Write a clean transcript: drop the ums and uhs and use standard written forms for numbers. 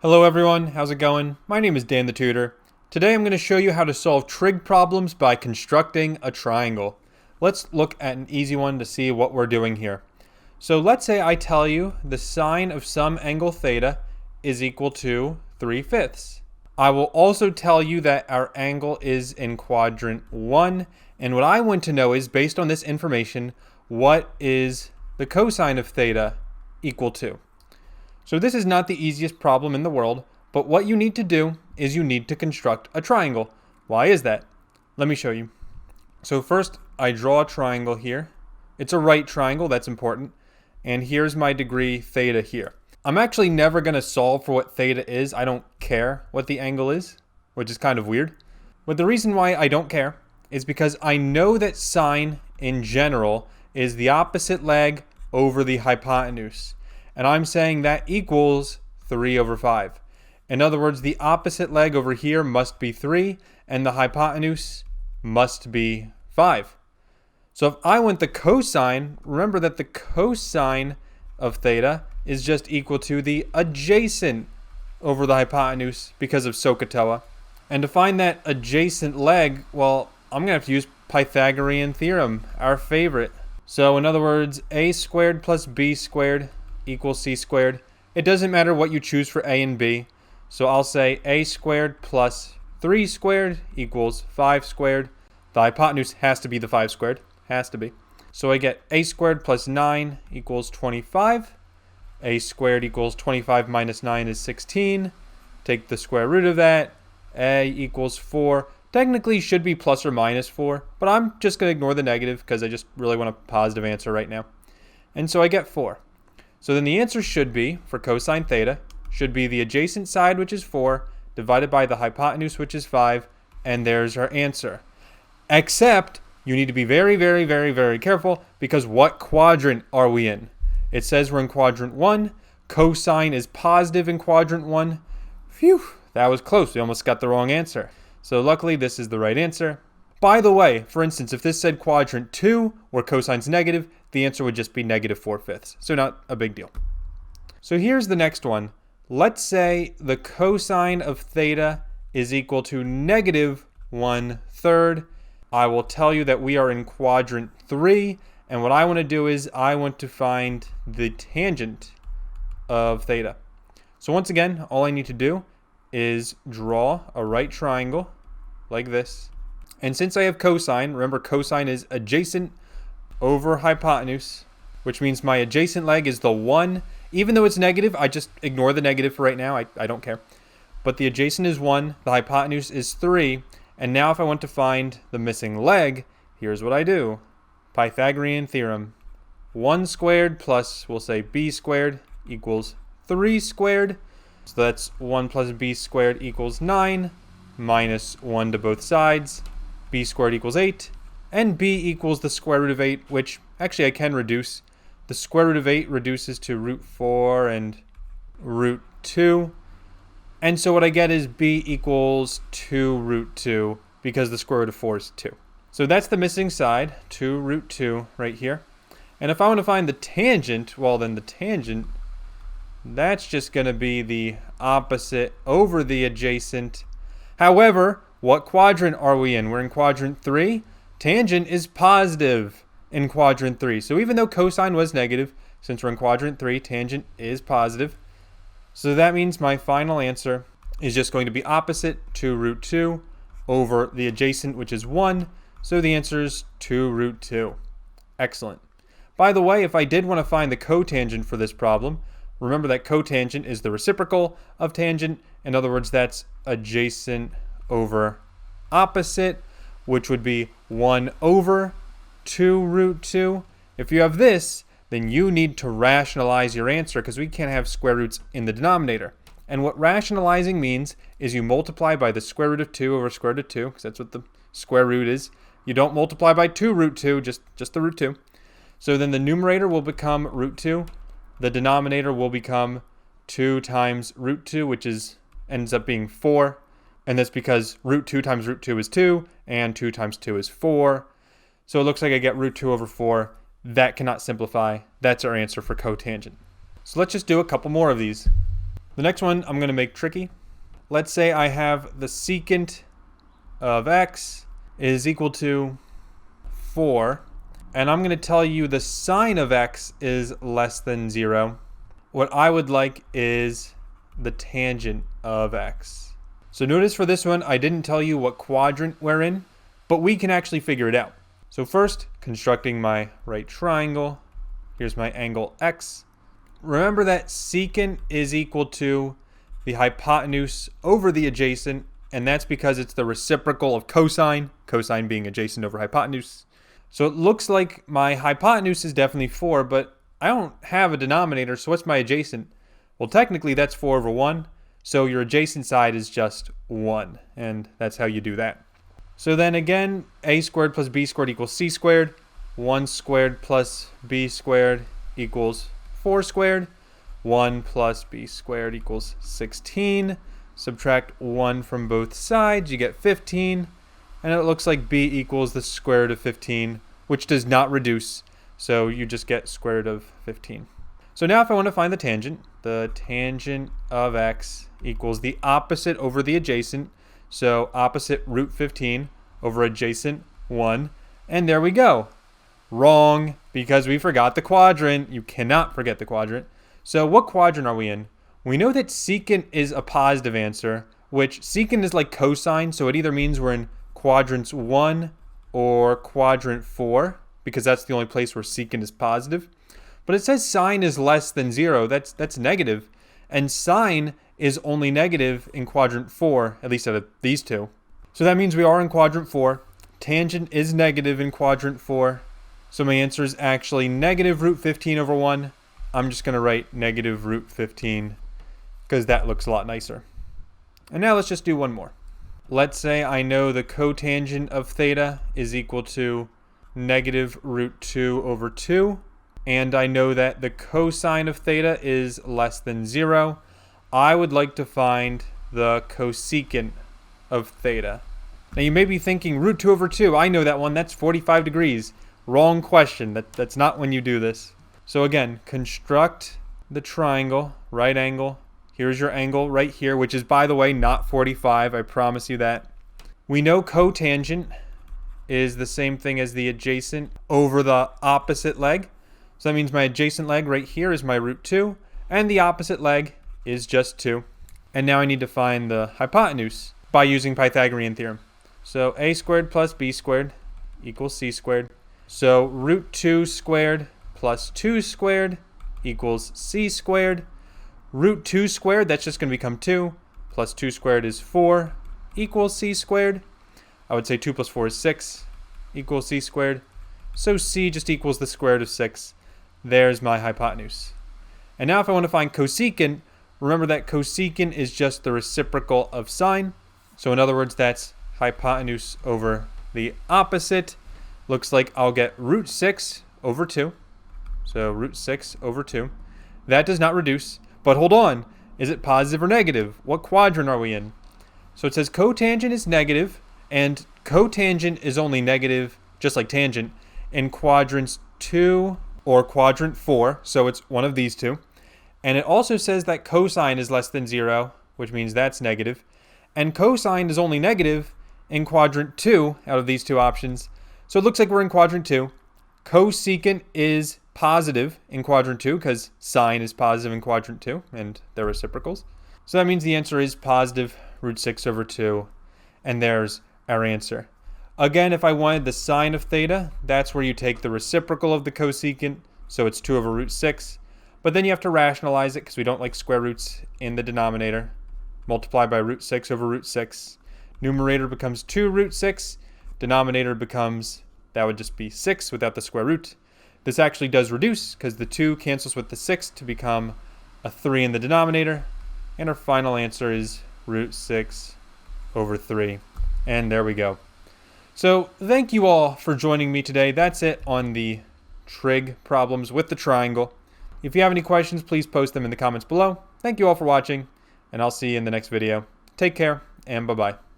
Hello everyone, how's it going? My name is Dan the Tutor. Today I'm going to show you how to solve trig problems by constructing a triangle. Let's look at an easy one to see what we're doing here. So let's say I tell you the sine of some angle theta is equal to 3/5. I will also tell you that our angle is in quadrant 1, and what I want to know is, based on this information, what is the cosine of theta equal to? So this is not the easiest problem in the world, but what you need to do is you need to construct a triangle. Why is that? Let me show you. So first, I draw a triangle here. It's a right triangle, that's important. And here's my degree theta here. I'm actually never going to solve for what theta is. I don't care what the angle is, which is kind of weird. But the reason why I don't care is because I know that sine in general is the opposite leg over the hypotenuse. And I'm saying that equals 3/5. In other words, the opposite leg over here must be 3, and the hypotenuse must be 5. So if I want the cosine, remember that the cosine of theta is just equal to the adjacent over the hypotenuse because of SOHCAHTOA. And to find that adjacent leg, well, I'm going to have to use Pythagorean theorem, our favorite. So in other words, a squared plus b squared equals c squared. It doesn't matter what you choose for a and b. So I'll say a squared plus 3 squared equals 5 squared. The hypotenuse has to be the 5 squared. Has to be. So I get a squared plus 9 equals 25. A squared equals 25 minus 9 is 16. Take the square root of that. A equals 4. Technically should be plus or minus 4, but I'm just going to ignore the negative because I just really want a positive answer right now. And so I get 4. So then the answer should be, for cosine theta, should be the adjacent side, which is 4, divided by the hypotenuse, which is 5, and there's our answer. Except, you need to be very, very, very, very careful, because what quadrant are we in? It says we're in quadrant 1. Cosine is positive in quadrant 1. Phew, that was close. We almost got the wrong answer. So luckily, this is the right answer. By the way, for instance, if this said quadrant 2, where cosine's negative, the answer would just be negative 4/5. So not a big deal. So here's the next one. Let's say the cosine of theta is equal to negative 1/3. I will tell you that we are in quadrant 3. And what I want to do is I want to find the tangent of theta. So once again, all I need to do is draw a right triangle like this. And since I have cosine, remember cosine is adjacent over hypotenuse, which means my adjacent leg is the 1. Even though it's negative, I just ignore the negative for right now. I don't care. But the adjacent is 1, the hypotenuse is 3. And now if I want to find the missing leg, here's what I do. Pythagorean theorem. 1 squared plus, we'll say, b squared equals 3 squared. So that's 1 plus b squared equals 9, minus 1 to both sides. B squared equals 8, and b equals the square root of 8, which actually I can reduce. The square root of 8 reduces to root 4 and root 2. And so what I get is b equals 2 root 2, because the square root of 4 is 2. So that's the missing side, 2 root 2 right here. And if I want to find the tangent, well then the tangent, that's just going to be the opposite over the adjacent. However, what quadrant are we in? We're in quadrant 3. Tangent is positive in quadrant 3. So even though cosine was negative, since we're in quadrant 3, tangent is positive. So that means my final answer is just going to be opposite 2 root 2 over the adjacent, which is 1. So the answer is 2 root 2. Excellent. By the way, if I did want to find the cotangent for this problem, remember that cotangent is the reciprocal of tangent. In other words, that's adjacent over opposite, which would be 1 over 2 root 2. If you have this, then you need to rationalize your answer, because we can't have square roots in the denominator. And what rationalizing means is you multiply by the square root of 2 over square root of 2, because that's what the square root is. You don't multiply by 2 root 2, just the root 2. So then the numerator will become root 2. The denominator will become 2 times root 2, which ends up being 4. And that's because root 2 times root 2 is 2, and 2 times 2 is 4. So it looks like I get root 2 over 4. That cannot simplify. That's our answer for cotangent. So let's just do a couple more of these. The next one I'm going to make tricky. Let's say I have the secant of x is equal to 4, and I'm going to tell you the sine of x is less than 0. What I would like is the tangent of x. So notice for this one, I didn't tell you what quadrant we're in, but we can actually figure it out. So first, constructing my right triangle. Here's my angle x. Remember that secant is equal to the hypotenuse over the adjacent, and that's because it's the reciprocal of cosine, cosine being adjacent over hypotenuse. So it looks like my hypotenuse is definitely 4, but I don't have a denominator, so what's my adjacent? Well, technically that's 4 over 1, so your adjacent side is just 1, and that's how you do that. So then again, a squared plus b squared equals c squared. 1 squared plus b squared equals 4 squared. 1 plus b squared equals 16. Subtract 1 from both sides, you get 15. And it looks like b equals the square root of 15, which does not reduce. So you just get square root of 15. So now if I want to find the tangent of x equals the opposite over the adjacent. So opposite root 15 over adjacent 1. And there we go. Wrong, because we forgot the quadrant. You cannot forget the quadrant. So what quadrant are we in? We know that secant is a positive answer, which secant is like cosine, so it either means we're in quadrants 1 or quadrant 4, because that's the only place where secant is positive. But it says sine is less than 0. That's negative. And sine is only negative in quadrant 4, at least out of these two. So that means we are in quadrant 4. Tangent is negative in quadrant 4. So my answer is actually negative root 15 over 1. I'm just going to write negative root 15 because that looks a lot nicer. And now let's just do one more. Let's say I know the cotangent of theta is equal to negative root 2 over 2. And I know that the cosine of theta is less than 0. I would like to find the cosecant of theta. Now you may be thinking root 2 over 2. I know that one. That's 45 degrees. Wrong question. That's not when you do this. So again, construct the triangle, right angle. Here's your angle right here, which is, by the way, not 45. I promise you that. We know cotangent is the same thing as the adjacent over the opposite leg. So that means my adjacent leg right here is my root 2, and the opposite leg is just 2. And now I need to find the hypotenuse by using Pythagorean theorem. So a squared plus b squared equals c squared. So root 2 squared plus 2 squared equals c squared. Root 2 squared, that's just going to become 2, plus 2 squared is 4 equals c squared. I would say 2 plus 4 is 6 equals c squared. So c just equals the square root of 6. There's my hypotenuse. And now if I want to find cosecant, remember that cosecant is just the reciprocal of sine. So in other words, that's hypotenuse over the opposite. Looks like I'll get root 6 over 2. So root 6 over 2. That does not reduce. But hold on. Is it positive or negative? What quadrant are we in? So it says cotangent is negative, and cotangent is only negative, just like tangent, in quadrants 2 or quadrant 4. So it's one of these two. And it also says that cosine is less than 0, which means that's negative. And cosine is only negative in quadrant 2 out of these two options. So it looks like we're in quadrant 2. Cosecant is positive in quadrant 2 because sine is positive in quadrant 2 and they're reciprocals. So that means the answer is positive root 6 over 2. And there's our answer. Again, if I wanted the sine of theta, that's where you take the reciprocal of the cosecant. So it's 2 over root 6. But then you have to rationalize it because we don't like square roots in the denominator. Multiply by root 6 over root 6. Numerator becomes 2 root 6. Denominator becomes, that would just be 6 without the square root. This actually does reduce because the 2 cancels with the 6 to become a 3 in the denominator. And our final answer is root 6 over 3. And there we go. So thank you all for joining me today. That's it on the trig problems with the triangle. If you have any questions, please post them in the comments below. Thank you all for watching, and I'll see you in the next video. Take care, and bye-bye.